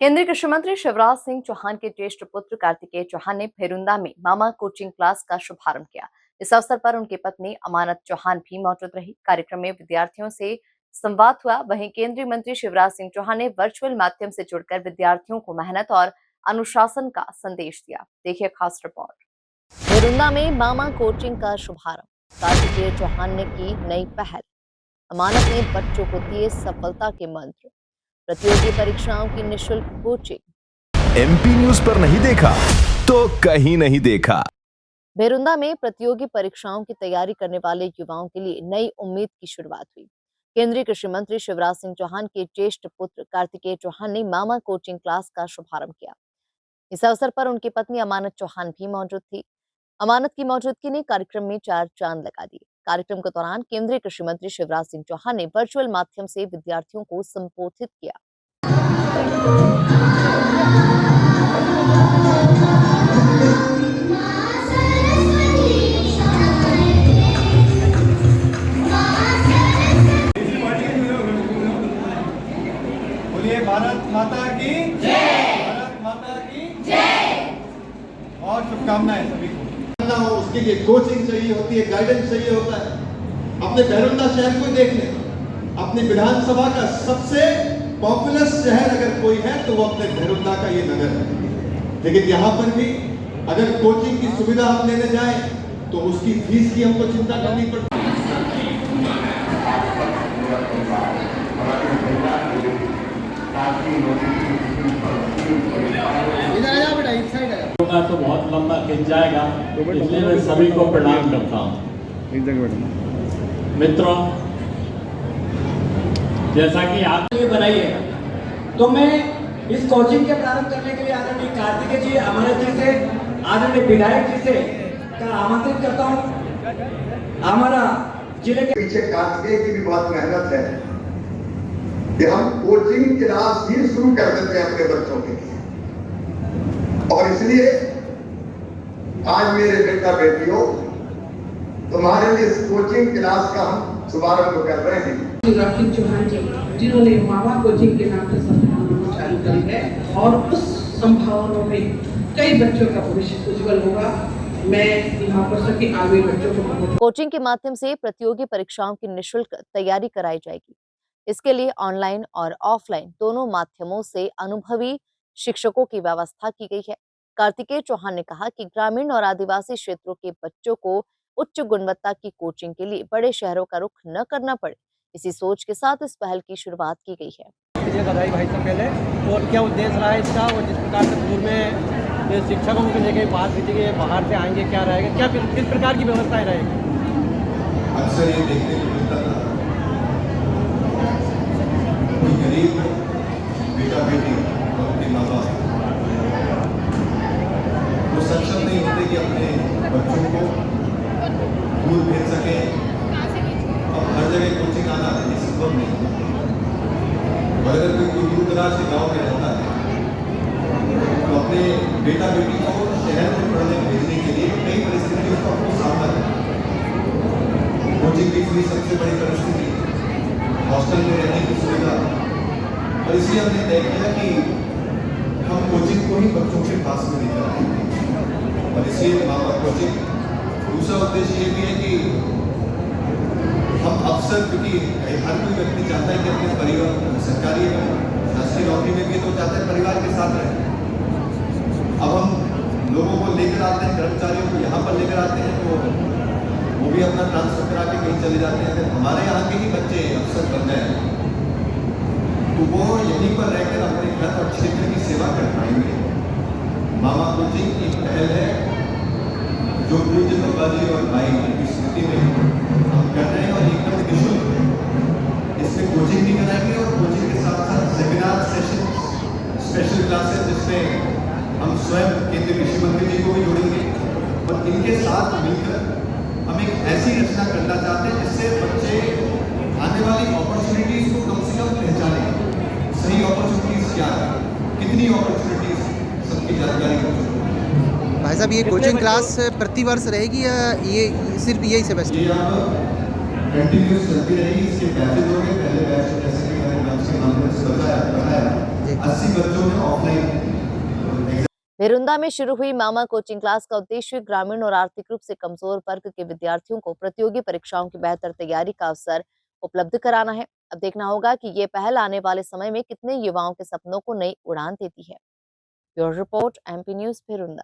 केंद्रीय कृषि मंत्री शिवराज सिंह चौहान के ज्येष्ठ पुत्र कार्तिकेय चौहान ने भेरुंदा में मामा कोचिंग क्लास का शुभारंभ किया। इस अवसर पर उनकी पत्नी अमानत चौहान भी मौजूद रही। कार्यक्रम में विद्यार्थियों से संवाद हुआ। वहीं केंद्रीय मंत्री शिवराज सिंह चौहान ने वर्चुअल माध्यम से जुड़कर विद्यार्थियों को मेहनत और अनुशासन का संदेश दिया। देखिए खास रिपोर्ट। भेरुंदा में मामा कोचिंग का शुभारंभ, कार्तिकेय चौहान ने की नई पहल, अमानत ने बच्चों को दिए सफलता के मंत्र, प्रतियोगी परीक्षाओं की निःशुल्क कोचिंग। एमपी न्यूज पर नहीं देखा तो कहीं नहीं देखा। भेरुंदा में प्रतियोगी परीक्षाओं की तैयारी करने वाले युवाओं के लिए नई उम्मीद की शुरुआत हुई। केंद्रीय कृषि मंत्री शिवराज सिंह चौहान के ज्येष्ठ पुत्र कार्तिकेय चौहान ने मामा कोचिंग क्लास का शुभारंभ किया। इस अवसर पर उनकी पत्नी अमानत चौहान भी मौजूद थी। अमानत की मौजूदगी ने कार्यक्रम में चार चांद लगा दिए। कार्यक्रम के दौरान केंद्रीय कृषि मंत्री शिवराज सिंह चौहान ने वर्चुअल माध्यम से विद्यार्थियों को संबोधित किया। बोलिए भारत माता की जय। भारत माता की जय। और शुभकामनाएं सभी को। उसके लिए कोचिंग चाहिए होती है, गाइडेंस चाहिए होता है। अपने भेरुंदा शहर को देख लें, अपनी विधानसभा का सबसे पॉपुलर शहर अगर कोई है तो वो अपने भेरुंदा का ये नगर है। लेकिन यहाँ पर भी अगर कोचिंग की सुविधा हम लेने जाए तो उसकी फीस की हमको चिंता करनी पड़ती है। तो बहुत लंबा खिंच जाएगा, इसलिए मैं सभी को प्रणाम करता हूँ। मित्रों, जैसा कि आप ये बनाई है, तो मैं इस कोचिंग के प्रारंभ करने के लिए आदरणीय कार्तिकेय जी, अमरत जी से, आदरणीय विधायक जी से का आमंत्रित करता हूँ। हमारा जिले के पीछे कार्तिकेय की भी बहुत मेहनत है कि हम कोचिंग क्लास भी शुरू कर देते हैं अपने बच्चों के लिए, और इसलिए आज मेरे बेटा बेटियों तुम्हारे लिए इस कोचिंग क्लास का हम शुभारंभ कर रहे हैं। शिवराज सिंह चौहान जी जिन्होंने मामा कोचिंग के नाम से संस्थान चालू करी है, और उस संभावनाओं में कई बच्चों का भविष्य उज्जवल होगा। मैं यहाँ पर सभी आगे बच्चों को कोचिंग के माध्यम से प्रतियोगी परीक्षाओं की निःशुल्क तैयारी कराई जाएगी। इसके लिए ऑनलाइन और ऑफलाइन दोनों माध्यमों से अनुभवी शिक्षकों की व्यवस्था की गई है। कार्तिकेय चौहान ने कहा कि ग्रामीण और आदिवासी क्षेत्रों के बच्चों को उच्च गुणवत्ता की कोचिंग के लिए बड़े शहरों का रुख न करना पड़े, इसी सोच के साथ इस पहल की शुरुआत की गई है। बधाई भाई साहब पहले, और क्या उद्देश्य रहा है इसका, और जिस प्रकार से पूर्व में ये शिक्षकों की जगह बात भेजेंगे, बाहर से आएंगे, क्या रहेगा, क्या किस प्रकार की व्यवस्थाएं रहेगी? अक्सर ये देखने को मिलता था कि गरीब बेटा बेटी और उनके माँ बाप वो सक्षम नहीं होते कि अपने बच्चों को दूर भेज सके। अब हर जगह कोचिंग आना ये संभव नहीं। और अगर कोई दूर दराज के गाँव में रहता है तो अपने बेटा बेटी को शहर में पढ़ने भेजने के लिए कई परिस्थितियों का आपको सामना करना। कोचिंग की फीस सबसे बड़ी परिस्थिति, हॉस्टल में रहने की सुविधा, और इसलिए हमने तय किया कि हम कोचिंग को ही बच्चों के पास में लेकर आएंगे। और इसलिए मामा कोचिंग, दूसरा उद्देश्य ये भी है कि हम अक्सर, क्योंकि हर कोई व्यक्ति चाहता है कि अपने परिवार, सरकारी शासकीय नौकरी में भी तो चाहता है परिवार के साथ रहे। अब हम लोगों को लेकर आते हैं, कर्मचारियों को यहाँ पर लेकर आते हैं तो वो भी अपना ट्रांसफर करा के कहीं चले जाते हैं। अगर हमारे यहाँ के ही बच्चे अफसर बन गए तो वो यहीं पर रहकर अपने घर और क्षेत्र की सेवा कर पाएंगे। मामा कोचिंग एक पहल है जो पूज्य बाबाजी और भाई की स्मृति में हम कर रहे हैं, और एकदम निःशुल्क इसमें कोचिंग भी कराएंगे, और कोचिंग के साथ साथ सेमिनार सेशन, स्पेशल क्लासेस जिसमें हम स्वयं केंद्रीय कृषि मंत्री जी को भी जोड़ेंगे, और इनके साथ मिलकर हम एक ऐसी रचना करना चाहते हैं जिससे बच्चे आने वाली अपॉर्चुनिटीज को कम से कम पहचानें। सही अपॉर्चुनिटीज क्या है, कितनी अपॉर्चुनिटीज, सबकी जानकारी हो। भाई साहब, ये कोचिंग क्लास प्रति वर्ष रहेगी या ये सिर्फ यही सेमेस्टर? ये अब कंटिन्यूस चलती रहेगी। इसके बैचेज होंगे। पहले बैच जैसे कि मैंने मंच के माध्यम से बताया जी 80 बच्चों ने ऑफलाइन भेरुंदा में शुरू हुई मामा कोचिंग क्लास का उद्देश्य ग्रामीण और आर्थिक रूप से कमजोर वर्ग के विद्यार्थियों को प्रतियोगी परीक्षाओं की बेहतर तैयारी का अवसर उपलब्ध कराना है। अब देखना होगा कि ये पहल आने वाले समय में कितने युवाओं के सपनों को नई उड़ान देती है। Bureau report, MP news, Bherunda.